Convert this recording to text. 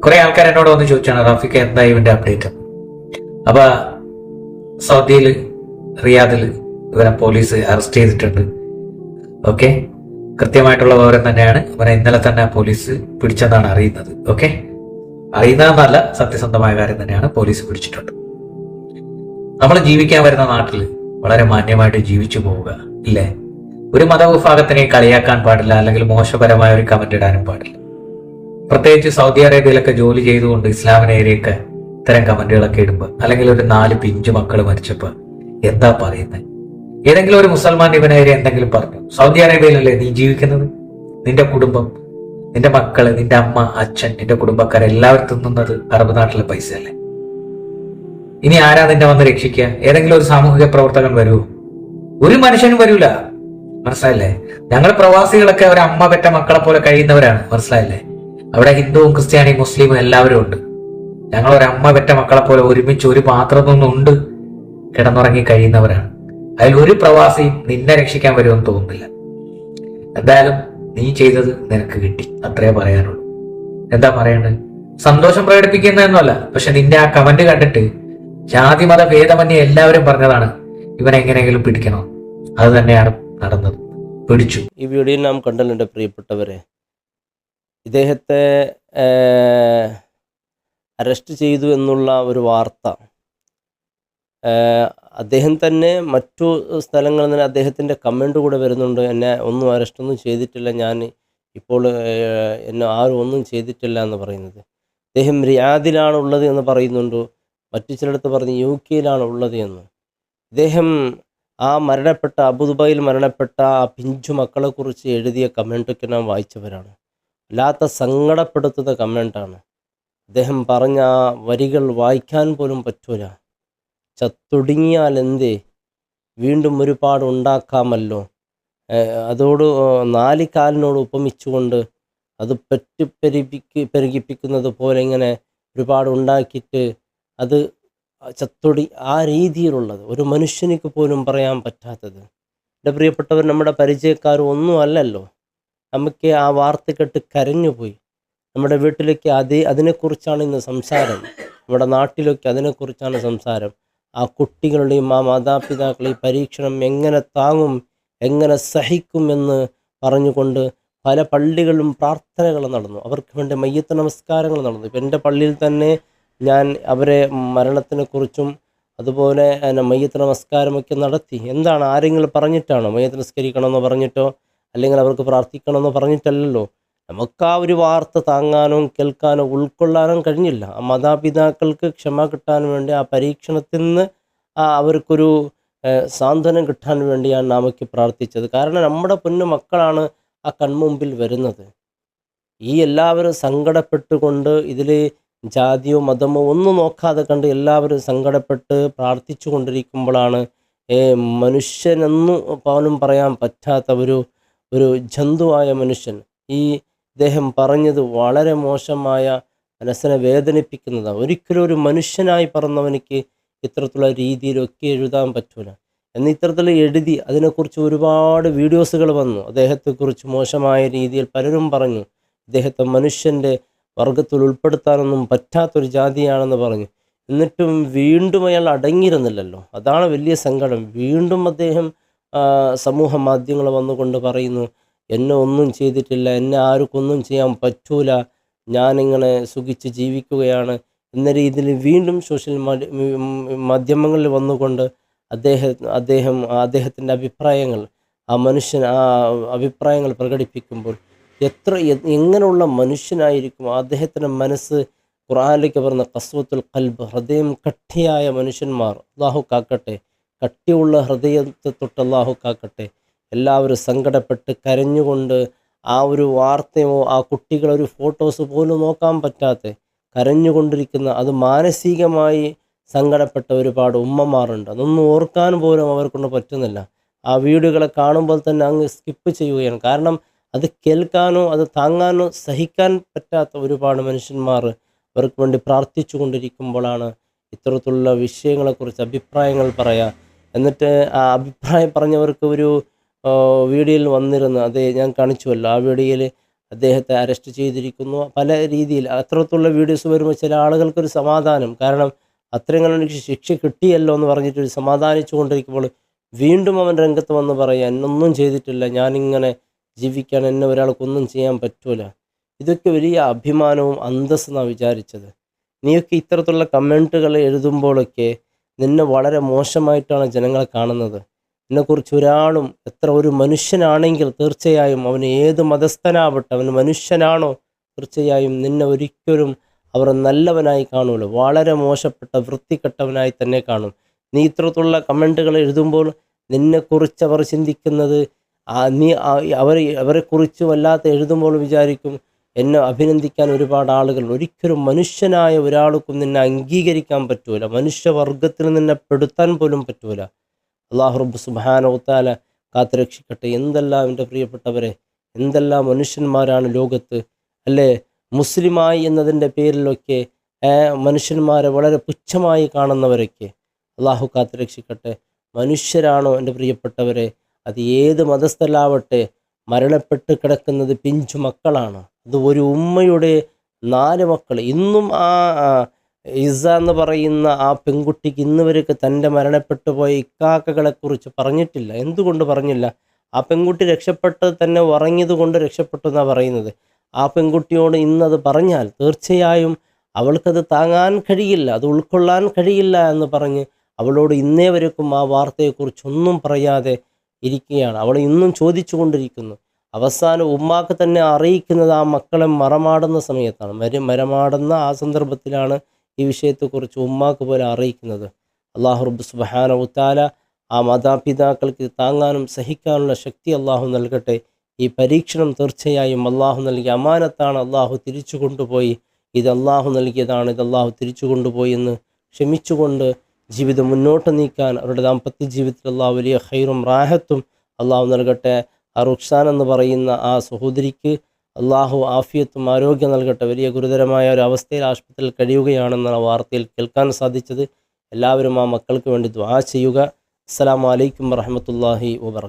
കുറെ ആൾക്കാർ എന്നോട് വന്ന് ചോദിച്ചാണ് റാഫിക്ക് എന്താ ഇവന്റെ അപ്ഡേറ്റ്. അപ്പൊ സൗദിയില് റിയാദിൽ ഇവരെ പോലീസ് അറസ്റ്റ് ചെയ്തിട്ടുണ്ട്. ഓക്കെ, കൃത്യമായിട്ടുള്ള വിവരം തന്നെയാണ്. ഇവരെ ഇന്നലെ തന്നെ പോലീസ് പിടിച്ചെന്നാണ് അറിയുന്നത്. ഓക്കെ, അറിയുന്നതെന്നല്ല, സത്യസന്ധമായ കാര്യം തന്നെയാണ്. പോലീസ് പിടിച്ചിട്ടുണ്ട്. നമ്മൾ ജീവിക്കാൻ വരുന്ന നാട്ടിൽ വളരെ മാന്യമായിട്ട് ജീവിച്ചു പോവുക, ഇല്ലേ? ഒരു മതവിഭാഗത്തിനെ കളിയാക്കാൻ പാടില്ല, അല്ലെങ്കിൽ മോശപരമായ ഒരു കമന്റ് ഇടാനും പാടില്ല. പ്രത്യേകിച്ച് സൗദി അറേബ്യയിലൊക്കെ ജോലി ചെയ്തുകൊണ്ട് ഇസ്ലാമിനെതിരെയൊക്കെ ഇത്തരം കമന്റുകളൊക്കെ ഇടുമ്പോൾ, അല്ലെങ്കിൽ ഒരു 4 പിഞ്ചു മക്കൾ മരിച്ചപ്പോൾ എന്താ പറയുന്നത്? ഏതെങ്കിലും ഒരു മുസൽമാൻ ഇവനെതിരെ എന്തെങ്കിലും പറഞ്ഞു? സൗദി അറേബ്യയിലല്ലേ നീ ജീവിക്കുന്നത്? നിന്റെ കുടുംബം, നിന്റെ മക്കള്, നിന്റെ അമ്മ, അച്ഛൻ, നിന്റെ കുടുംബക്കാരെല്ലാവരും തിന്നുന്നത് അറബ് നാട്ടിലെ പൈസ അല്ലേ? ഇനി ആരാ നിന്നെ വന്ന് രക്ഷിക്കുക? ഏതെങ്കിലും ഒരു സാമൂഹിക പ്രവർത്തകൻ വരുമോ? ഒരു മനുഷ്യനും വരൂല. മനസ്സിലായില്ലേ? ഞങ്ങൾ പ്രവാസികളൊക്കെ ഒരു അമ്മ പെറ്റ മക്കളെ പോലെ കഴിയുന്നവരാണ്. മനസ്സിലായില്ലേ? അവിടെ ഹിന്ദുവും ക്രിസ്ത്യാനിയും മുസ്ലിമും എല്ലാവരും ഉണ്ട്. ഞങ്ങൾ ഒരു അമ്മ പെറ്റ മക്കളെ പോലെ ഒരുമിച്ച് ഒരു പാത്രത്തിൽ നിന്നുണ്ട് കിടന്നുറങ്ങി കഴിയുന്നവരാണ്. അതിൽ ഒരു പ്രവാസിയും നിന്നെ രക്ഷിക്കാൻ വരുമെന്ന് തോന്നുന്നില്ല. എന്തായാലും നീ ചെയ്തത് നിനക്ക് കിട്ടി, അത്രേ പറയാനുള്ളൂ. എന്താ പറയേണ്ടത്? സന്തോഷം പ്രകടിപ്പിക്കുന്നതെന്നല്ല, പക്ഷെ നിന്റെ ആ കമന്റ് കണ്ടിട്ട് ജാതി മത ഭേദമന്യേ എല്ലാവരും പറഞ്ഞതാണ് ഇവൻ എങ്ങനെയെങ്കിലും പിടിക്കണം. അത് തന്നെയാണ് നടന്നത്. പിടിച്ചു. ഈ വീഡിയോയിൽ നാം കണ്ടല്ലോ എൻ്റെ പ്രിയപ്പെട്ടവരെ, ഇദ്ദേഹത്തെ അറസ്റ്റ് ചെയ്തു എന്നുള്ള ഒരു വാർത്ത അദ്ദേഹം തന്നെ മറ്റു സ്ഥലങ്ങളിൽ നിന്ന് അദ്ദേഹത്തിൻ്റെ കമൻ്റ് കൂടെ വരുന്നുണ്ട്. എന്നെ ഒന്നും അറസ്റ്റൊന്നും ചെയ്തിട്ടില്ല, ഞാൻ ഇപ്പോൾ എന്നെ ആരും ഒന്നും ചെയ്തിട്ടില്ല എന്ന് പറയുന്നത്. അദ്ദേഹം റിയാദിലാണ് ഉള്ളത് എന്ന് പറയുന്നുണ്ട്, മറ്റു ചിലടത്ത് പറഞ്ഞ് UK ഉള്ളത് എന്ന്. ഇദ്ദേഹം ആ മരണപ്പെട്ട അബുദുബൈയിൽ മരണപ്പെട്ട ആ പിഞ്ചു മക്കളെക്കുറിച്ച് എഴുതിയ കമൻ്റൊക്കെ നാം വായിച്ചവരാണ്. വല്ലാത്ത സങ്കടപ്പെടുത്തുന്ന കമൻ്റാണ്. അദ്ദേഹം പറഞ്ഞ ആ വരികൾ വായിക്കാൻ പോലും പറ്റൂല. ചത്തൊടുങ്ങിയാൽ എന്തേ, വീണ്ടും ഒരുപാട് ഉണ്ടാക്കാമല്ലോ. അതോട് 4 കാലിനോട് ഉപമിച്ചുകൊണ്ട് അത് പെരുകിപ്പിക്കുന്നത് പോലെ ഇങ്ങനെ ഒരുപാട് ഉണ്ടാക്കിയിട്ട് അത് ചത്തൊടി, ആ രീതിയിലുള്ളത് ഒരു മനുഷ്യനിക്ക് പോലും പറയാൻ പറ്റാത്തത്. എൻ്റെ പ്രിയപ്പെട്ടവർ, നമ്മുടെ പരിചയക്കാർ ഒന്നും അല്ലല്ലോ. നമുക്ക് ആ വാർത്ത കേട്ട് കരഞ്ഞുപോയി. നമ്മുടെ വീട്ടിലേക്ക് അതിനെക്കുറിച്ചാണ് ഇന്ന് സംസാരം. നമ്മുടെ നാട്ടിലൊക്കെ അതിനെക്കുറിച്ചാണ് സംസാരം. ആ കുട്ടികളുടെയും ആ മാതാപിതാക്കളെ ഈ പരീക്ഷണം എങ്ങനെ താങ്ങും, എങ്ങനെ സഹിക്കുമെന്ന് പറഞ്ഞുകൊണ്ട് പല പള്ളികളിലും പ്രാർത്ഥനകൾ നടന്നു. അവർക്ക് വേണ്ടി മയ്യത്ത് നമസ്കാരങ്ങൾ നടന്നു. ഇപ്പം എൻ്റെ പള്ളിയിൽ തന്നെ ഞാൻ അവരെ മരണത്തിനെക്കുറിച്ചും അതുപോലെ മയ്യത്ത് നമസ്കാരമൊക്കെ നടത്തി. എന്താണ്, ആരെങ്കിലും പറഞ്ഞിട്ടാണോ? മയ്യത്ത് നമസ്കരിക്കണമെന്ന് പറഞ്ഞിട്ടോ അല്ലെങ്കിൽ അവർക്ക് പ്രാർത്ഥിക്കണമെന്ന് പറഞ്ഞിട്ടല്ലല്ലോ. നമുക്ക് ആ ഒരു വാർത്ത താങ്ങാനോ കേൾക്കാനോ ഉൾക്കൊള്ളാനോ കഴിഞ്ഞില്ല. ആ മാതാപിതാക്കൾക്ക് ക്ഷമ കിട്ടാൻ വേണ്ടി, ആ പരീക്ഷണത്തിൽ നിന്ന് അവർക്കൊരു സാന്ത്വനം കിട്ടാൻ വേണ്ടിയാണ് നാമൊക്കെ പ്രാർത്ഥിച്ചത്. കാരണം നമ്മുടെ പൊന്നു മക്കളാണ് ആ കൺമുമ്പിൽ വരുന്നത്. ഈ എല്ലാവരും സങ്കടപ്പെട്ടുകൊണ്ട് ഇതിൽ ജാതിയോ മതമോ ഒന്നും നോക്കാതെ കണ്ട് എല്ലാവരും സങ്കടപ്പെട്ട് പ്രാർത്ഥിച്ചു കൊണ്ടിരിക്കുമ്പോഴാണ് മനുഷ്യനെന്നു പോലും പറയാൻ പറ്റാത്ത ഒരു ജന്തുവായ മനുഷ്യൻ, ഈ ഇദ്ദേഹം പറഞ്ഞത് വളരെ മോശമായ, മനസ്സിനെ വേദനിപ്പിക്കുന്നതാണ്. ഒരിക്കലും ഒരു മനുഷ്യനായി പറഞ്ഞവനിക്ക് ഇത്തരത്തിലുള്ള രീതിയിലൊക്കെ എഴുതാൻ പറ്റൂല. എന്ന് ഇത്തരത്തിൽ എഴുതി അതിനെക്കുറിച്ച് ഒരുപാട് വീഡിയോസുകൾ വന്നു. അദ്ദേഹത്തെക്കുറിച്ച് മോശമായ രീതിയിൽ പലരും പറഞ്ഞു. ഇദ്ദേഹത്തെ മനുഷ്യൻ്റെ വർഗത്തിൽ ഉൾപ്പെടുത്താനൊന്നും പറ്റാത്തൊരു ജാതിയാണെന്ന് പറഞ്ഞു. എന്നിട്ടും വീണ്ടും അയാൾ അടങ്ങിയിരുന്നില്ലല്ലോ. അതാണ് വലിയ സങ്കടം. വീണ്ടും അദ്ദേഹം സമൂഹ മാധ്യമങ്ങൾ വന്നുകൊണ്ട് പറയുന്നു, എന്നെ ഒന്നും ചെയ്തിട്ടില്ല, എന്നെ ആർക്കൊന്നും ചെയ്യാൻ പറ്റൂല, ഞാനിങ്ങനെ സുഖിച്ച് ജീവിക്കുകയാണ് എന്ന രീതിയിൽ വീണ്ടും സോഷ്യൽ മാധ്യമങ്ങളിൽ വന്നുകൊണ്ട് അദ്ദേഹത്തിൻ്റെ അഭിപ്രായങ്ങൾ, ആ മനുഷ്യൻ ആ അഭിപ്രായങ്ങൾ പ്രകടിപ്പിക്കുമ്പോൾ എങ്ങനെയുള്ള മനുഷ്യനായിരിക്കും അദ്ദേഹത്തിൻ്റെ മനസ്സ്. ഖുർആനിലേക്ക് പറഞ്ഞ ഖസ്വത്തുൽ ഖൽബ്, ഹൃദയം കട്ടിയായ മനുഷ്യന്മാർ അല്ലാഹു കാക്കട്ടെ, കട്ടിയുള്ള ഹൃദയത്തെ തൊട്ട് അല്ലാഹു കാക്കട്ടെ. എല്ലാവരും സങ്കടപ്പെട്ട് കരഞ്ഞുകൊണ്ട് ആ ഒരു വാർത്തയോ ആ കുട്ടികളൊരു ഫോട്ടോസ് പോലും നോക്കാൻ പറ്റാത്ത കരഞ്ഞുകൊണ്ടിരിക്കുന്ന, അത് മാനസികമായി സങ്കടപ്പെട്ട ഒരുപാട് ഉമ്മമാരുണ്ട്. അതൊന്നും ഓർക്കാൻ പോലും അവർക്കൊണ്ട് പറ്റുന്നില്ല. ആ വീഡിയോകളെ കാണുമ്പോൾ തന്നെ അങ്ങ് സ്കിപ്പ് ചെയ്യുകയാണ്. കാരണം അത് കേൾക്കാനോ അത് താങ്ങാനോ സഹിക്കാൻ പറ്റാത്ത ഒരുപാട് മനുഷ്യന്മാർ അവർക്ക് വേണ്ടി പ്രാർത്ഥിച്ചു കൊണ്ടിരിക്കുമ്പോഴാണ് ഇത്തരത്തിലുള്ള വിഷയങ്ങളെക്കുറിച്ച് അഭിപ്രായങ്ങൾ പറയാം. എന്നിട്ട് ആ അഭിപ്രായം പറഞ്ഞവർക്ക് ഒരു വീഡിയോയിൽ വന്നിരുന്നു, അത് ഞാൻ കാണിച്ചുവല്ലോ. ആ വീഡിയോയിൽ അദ്ദേഹത്തെ അറസ്റ്റ് ചെയ്തിരിക്കുന്നു. പല രീതിയിൽ അത്തരത്തിലുള്ള വീഡിയോസ് വരുമ്പോൾ ചില ആളുകൾക്കൊരു സമാധാനം, കാരണം അത്രയും എനിക്ക് ശിക്ഷ കിട്ടിയല്ലോ എന്ന് പറഞ്ഞിട്ട് സമാധാനിച്ചു കൊണ്ടിരിക്കുമ്പോൾ വീണ്ടും അവൻ രംഗത്ത് വന്ന് പറയുക, എന്നൊന്നും ചെയ്തിട്ടില്ല, ഞാനിങ്ങനെ ജീവിക്കാൻ, എന്നെ ഒരാൾക്കൊന്നും ചെയ്യാൻ പറ്റൂല. ഇതൊക്കെ വലിയ അഭിമാനവും അന്തസ്സെന്നാണ് വിചാരിച്ചത്. നീയൊക്കെ ഇത്തരത്തിലുള്ള കമൻറ്റുകൾ എഴുതുമ്പോഴൊക്കെ നിന്നെ വളരെ മോശമായിട്ടാണ് ജനങ്ങളെ കാണുന്നത്. നിന്നെക്കുറിച്ച് ഒരാളും ഒരു മനുഷ്യനാണെങ്കിൽ തീർച്ചയായും അവന് ഏത് മതസ്ഥനാവട്ടെ, അവൻ മനുഷ്യനാണോ തീർച്ചയായും നിന്നെ ഒരിക്കലും അവർ നല്ലവനായി കാണൂല, വളരെ മോശപ്പെട്ട വൃത്തികെട്ടവനായി തന്നെ കാണും. നീ ഇത്തരത്തിലുള്ള കമൻറ്റുകൾ എഴുതുമ്പോൾ നിന്നെക്കുറിച്ച് അവർ ചിന്തിക്കുന്നത്, അവരെക്കുറിച്ച് വല്ലാത്ത എഴുതുമ്പോൾ വിചാരിക്കും എന്നെ അഭിനന്ദിക്കാൻ ഒരുപാട് ആളുകൾ. ഒരിക്കലും മനുഷ്യനായ ഒരാൾക്കും നിന്നെ അംഗീകരിക്കാൻ പറ്റൂല, മനുഷ്യവർഗത്തിൽ നിന്നെ പെടുത്താൻ പോലും പറ്റൂല. അല്ലാഹു റബ്ബ് സുബ്ഹാനഹു വ തആല കാത്തുരക്ഷിക്കട്ടെ. എന്തെല്ലാം എൻ്റെ പ്രിയപ്പെട്ടവരെ, എന്തെല്ലാം മനുഷ്യന്മാരാണ് ലോകത്ത്, അല്ലേ? മുസ്ലിമായി എന്നതിൻ്റെ പേരിലൊക്കെ മനുഷ്യന്മാരെ വളരെ പുച്ഛമായി കാണുന്നവരൊക്കെ അള്ളാഹു കാത്തുരക്ഷിക്കട്ടെ. മനുഷ്യരാണോ എൻ്റെ പ്രിയപ്പെട്ടവരെ? അത് ഏത് മതസ്ഥലാവട്ടെ, മരണപ്പെട്ട് കിടക്കുന്നത് പിഞ്ചു മക്കളാണ്. അത് ഒരു ഉമ്മയുടെ 4 മക്കൾ. ഇന്നും ആ ഇസ എന്ന് പറയുന്ന ആ പെൺകുട്ടിക്ക് ഇന്നുവരെയൊക്കെ തൻ്റെ മരണപ്പെട്ടു പോയ ഇക്കാക്കകളെക്കുറിച്ച് പറഞ്ഞിട്ടില്ല. എന്തുകൊണ്ട് പറഞ്ഞില്ല? ആ പെൺകുട്ടി രക്ഷപ്പെട്ടത് തന്നെ ഉറങ്ങിയത് കൊണ്ട് രക്ഷപ്പെട്ടു എന്നാണ് പറയുന്നത്. ആ പെൺകുട്ടിയോട് ഇന്നത് പറഞ്ഞാൽ തീർച്ചയായും അവൾക്കത് താങ്ങാൻ കഴിയില്ല, അത് ഉൾക്കൊള്ളാൻ കഴിയില്ല എന്ന് പറഞ്ഞ് അവളോട് ഇന്നേ വരേക്കും ആ വാർത്തയെക്കുറിച്ചൊന്നും പറയാതെ ഇരിക്കുകയാണ്. അവൾ ഇന്നും ചോദിച്ചു കൊണ്ടിരിക്കുന്നു. അവസാനം ഉമ്മാക്ക് തന്നെ അറിയിക്കുന്നത് ആ മക്കളെ മറമാടുന്ന സമയത്താണ്. മരമാടുന്ന ആ സന്ദർഭത്തിലാണ് ഈ വിഷയത്തെക്കുറിച്ച് ഉമ്മാക്ക് പോലെ അറിയിക്കുന്നത്. അല്ലാഹു റബ്ബ് സുബ്ഹാനഹു വ തആല ആ മാതാപിതാക്കൾക്ക് താങ്ങാനും സഹിക്കാനുള്ള ശക്തി അള്ളാഹു നൽകട്ടെ. ഈ പരീക്ഷണം തീർച്ചയായും അള്ളാഹു നൽകിയ അമാനത്താണ്, അള്ളാഹു തിരിച്ചു കൊണ്ടുപോയി, ഇത് അള്ളാഹു നൽകിയതാണ്, ഇത് അള്ളാഹു തിരിച്ചു കൊണ്ടുപോയി എന്ന് ക്ഷമിച്ചുകൊണ്ട് ജീവിതം മുന്നോട്ട് നീക്കാൻ അവരുടെ ദാമ്പത്യ ജീവിതത്തിൽ അള്ളാഹു വലിയ ഖൈറും റാഹത്തും അള്ളാഹു നൽകട്ടെ. ആ റുക്സാൻ എന്ന് പറയുന്ന ആ സഹോദരിക്ക് അള്ളാഹു ആഫിയത്തും ആരോഗ്യം നൽകട്ടെ. വലിയ ഗുരുതരമായ ഒരു അവസ്ഥയിൽ ആശുപത്രിയിൽ കഴിയുകയാണെന്നാണ് വാർത്തയിൽ കേൾക്കാൻ സാധിച്ചത്. എല്ലാവരും ആ മക്കൾക്ക് വേണ്ടി ദുആ ചെയ്യുക. അസ്സലാമു അലൈക്കും വറഹ്മത്തുള്ളാഹി വബറകാതുഹു.